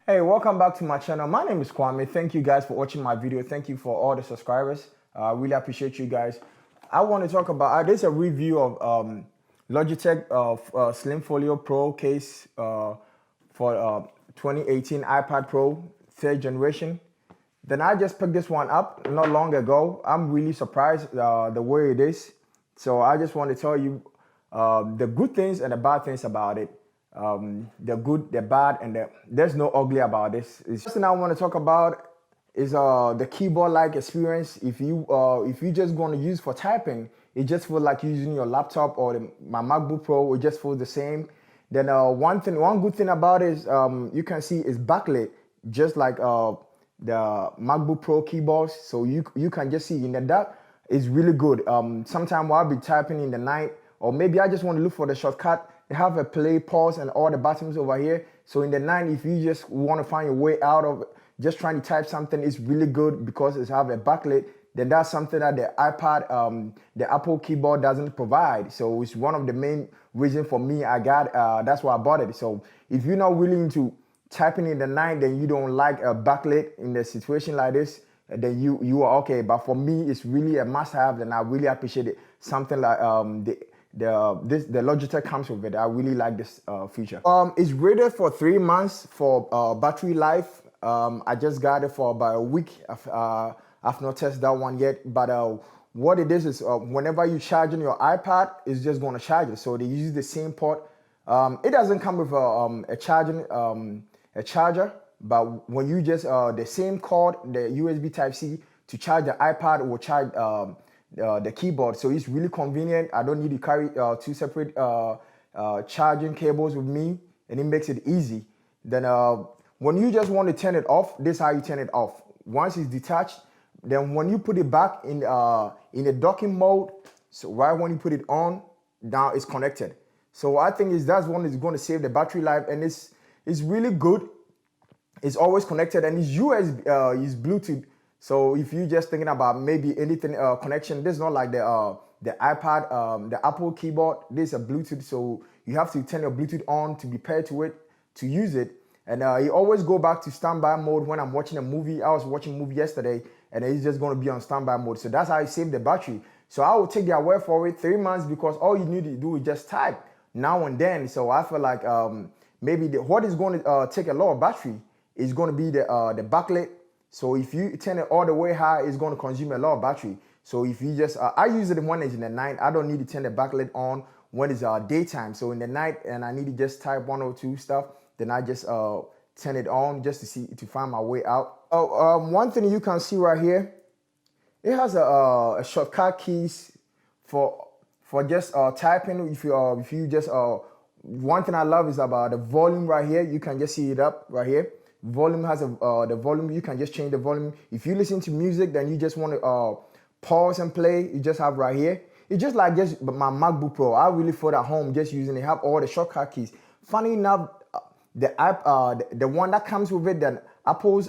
Hey, welcome back to my channel. My name is Kwame. Thank you guys for watching my video. Thank you for all the subscribers. I really appreciate you guys. I want to talk about, this is a review of Logitech Slim Folio Pro case for 2018 iPad Pro 3rd generation. Then I just picked this one up not long ago. I'm really surprised the way it is. So I just want to tell you the good things and the bad things about it. The good, the bad, and there's no ugly about this. The first thing I want to talk about is the keyboard-like experience. If you just going to use for typing, it just feels like using your laptop or my MacBook Pro. It just feels the same. Then one good thing about it is you can see it's backlit, just like the MacBook Pro keyboards. So you can just see in the dark. It's really good. Sometimes I'll be typing in the night, or maybe I just want to look for the shortcut. They have a play, pause, and all the buttons over here. So in the night, if you just want to find your way out of just trying to type something, it's really good because it's have a backlit. Then that's something that the iPad, the Apple keyboard doesn't provide. So it's one of the main reasons for me I got, that's why I bought it. So if you're not willing to typing in the night, then you don't like a backlit in a situation like this, then you are okay. But for me, it's really a must-have, and I really appreciate it. Something like the Logitech comes with it. I really like this feature. It's rated for 3 months for battery life. I just got it for about a week. I've not tested that one yet, but what it is whenever you charging your iPad, it's just going to charge it. So they use the same port. It doesn't come with a charger, but when you just the same cord, the USB Type-C to charge the iPad will charge the keyboard. So it's really convenient. I don't need to carry two separate charging cables with me, and it makes it easy. Then when you just want to turn it off, this is how you turn it off. Once it's detached, then when you put it back in the docking mode, so right when you put it on, now it's connected. So I think that's one is going to save the battery life, and it's really good. It's always connected, and it's USB, it's Bluetooth. So if you're just thinking about maybe anything connection, this is not like the iPad, the Apple keyboard. This is a Bluetooth, so you have to turn your Bluetooth on to be paired to it to use it. And you always go back to standby mode when I'm watching a movie. I was watching a movie yesterday, and it's just going to be on standby mode. So that's how you save the battery. So I will take their word for it, 3 months, because all you need to do is just type now and then. So I feel like maybe what is going to take a lot of battery is going to be the backlit. So if you turn it all the way high, it's going to consume a lot of battery. So if you just, I use it when it's in the night. I don't need to turn the backlit on when it's daytime. So in the night, and I need to just type one or two stuff, then I just turn it on just to find my way out. One thing you can see right here, it has a shortcut keys for just typing. If you just one thing I love is about the volume right here. You can just see it up right here. Volume has the volume. You can just change the volume. If you listen to music, then you just want to pause and play. You just have right here. It's just like my MacBook Pro. I really feel at home just using it. Have all the shortcut keys. Funny enough, the one that comes with it, then Apple's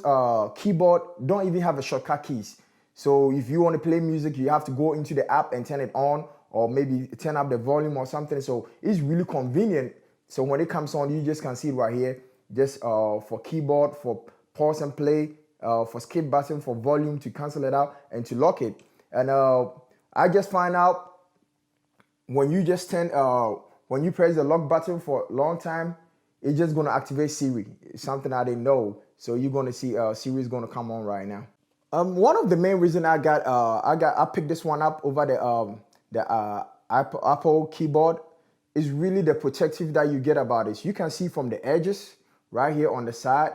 keyboard don't even have a shortcut keys. So if you want to play music, you have to go into the app and turn it on, or maybe turn up the volume or something. So it's really convenient. So when it comes on, you just can see it right here. Just for keyboard, for pause and play, for skip button, for volume to cancel it out, and to lock it. And I just find out when you just when you press the lock button for a long time, it's just going to activate Siri. It's something I didn't know. So you're going to see Siri is going to come on right now. One of the main reasons I picked this one up over the Apple keyboard is really the protective that you get about it. You can see from the edges right here on the side,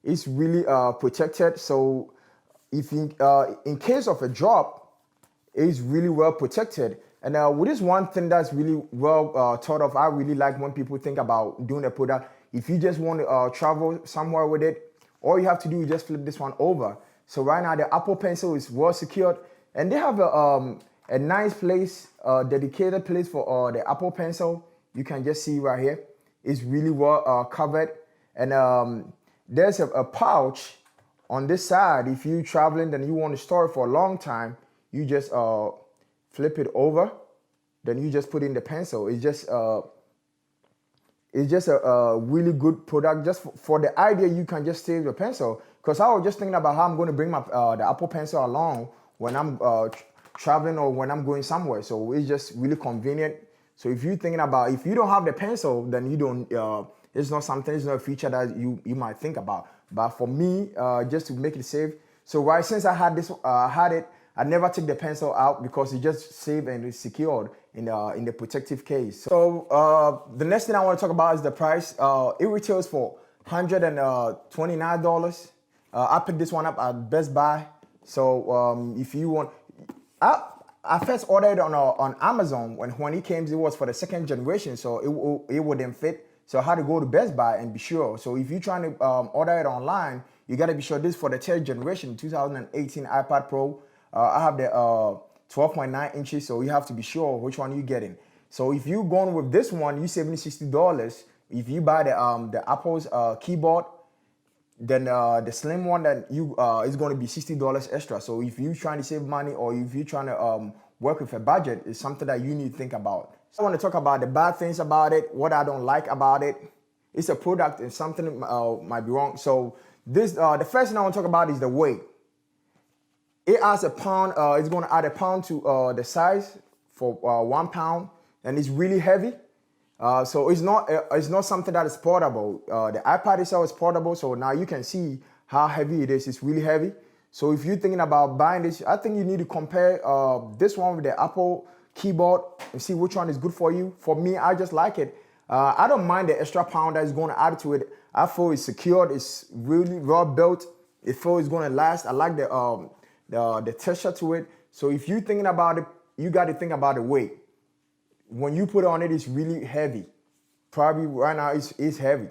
it's really protected. So if in case of a drop, it's really well protected. And with this one thing that's really well thought of, I really like when people think about doing a product. If you just want to travel somewhere with it, all you have to do is just flip this one over. So right now the Apple Pencil is well secured, and they have a nice place, dedicated place for the Apple Pencil. You can just see right here. It's really well covered. And there's a pouch on this side. If you're traveling, then you want to store it for a long time, you just flip it over. Then you just put in the pencil. It's just it's just a really good product. Just for the idea, you can just save your pencil. Because I was just thinking about how I'm going to bring my the Apple Pencil along when I'm traveling or when I'm going somewhere. So it's just really convenient. So if you're thinking about, if you don't have the pencil, then you don't, it's not something, it's not a feature that you might think about. But for me, just to make it safe, so right since I had this, I never take the pencil out because it just safe and it's secured in the protective case. So the next thing I want to talk about is the price. It retails for $129. I picked this one up at Best Buy. So if you want, I first ordered it on Amazon. When it came, it was for the second generation, so it wouldn't fit. So I had to go to Best Buy and be sure. So if you're trying to order it online, you got to be sure this is for the third generation, 2018 iPad Pro. I have the 12.9 inches, so you have to be sure which one you're getting. So if you're going with this one, you're saving $60. If you buy the Apple's keyboard, then the slim one that you is going to be $60 extra. So if you're trying to save money or if you're trying to work with a budget, it's something that you need to think about. I want to talk about the bad things about it, what I don't like about it. It's a product and something might be wrong. So this the first thing I want to talk about is the weight. It adds a pound. It's going to add a pound to the size for 1 pound, and it's really heavy. So it's not something that is portable. The iPad itself is portable, so now you can see how heavy it is. It's really heavy. So if you're thinking about buying this, I think you need to compare this one with the Apple keyboard and see which one is good for you. For me, I just like it. I don't mind the extra pound that is going to add to it. I feel it's secured. It's really well built. It feels it's going to last. I like the texture to it. So if you're thinking about it, you got to think about the weight. When you put it on it, it's really heavy. Probably right now it's heavy.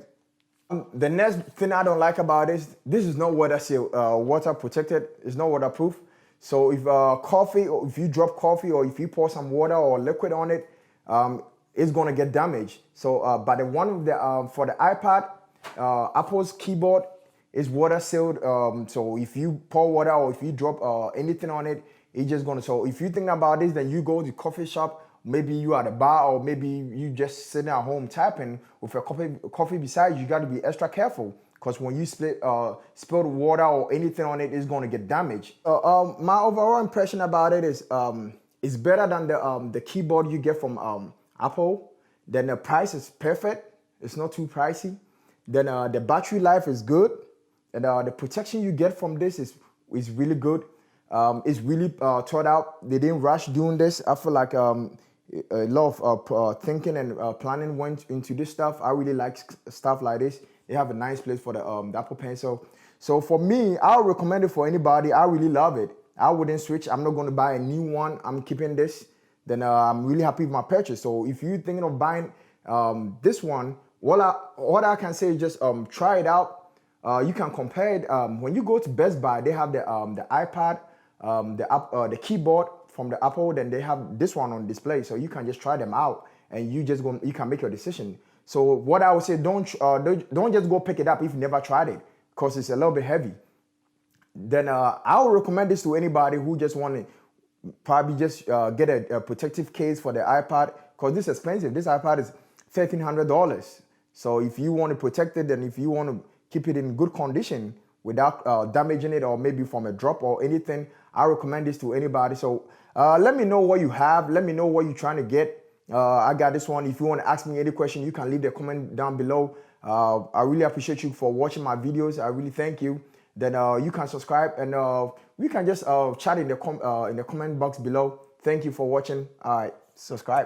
The next thing I don't like about this is not water protected. It's not waterproof. So if coffee, or if you drop coffee, or if you pour some water or liquid on it, it's gonna get damaged. So, but the one with for the iPad, Apple's keyboard is water sealed. So if you pour water or if you drop anything on it, it's just gonna. So if you think about this, then you go to the coffee shop. Maybe you at a bar, or maybe you just sitting at home typing with a coffee beside you. You got to be extra careful because when you spill the water or anything on it, it's going to get damaged. My overall impression about it is it's better than the keyboard you get from Apple. Then the price is perfect. It's not too pricey. Then the battery life is good, and the protection you get from this is really good. It's really thought out. They didn't rush doing this. I feel like a lot of thinking and planning went into this stuff. I really like stuff like this. They have a nice place for the Apple Pencil. So for me, I would recommend it for anybody. I really love it. I wouldn't switch. I'm not going to buy a new one. I'm keeping this. Then I'm really happy with my purchase. So if you're thinking of buying this one, what I can say is just try it out. You can compare it. When you go to Best Buy, they have the iPad, the keyboard from the Apple, then they have this one on display, so you can just try them out and you can make your decision. So what I would say, don't just go pick it up if you never tried it, because it's a little bit heavy. Then I would recommend this to anybody who just want to probably just get a protective case for the iPad, because this is expensive. This iPad is $1,300. So if you want to protect it, and if you want to keep it in good condition without damaging it or maybe from a drop or anything, I recommend this to anybody. So let me know what you have. Let me know what you're trying to get. I got this one. If you want to ask me any question, you can leave the comment down below. I really appreciate you for watching my videos. I really thank you. Then you can subscribe, and we can just chat in the comment box below. Thank you for watching. All right, subscribe.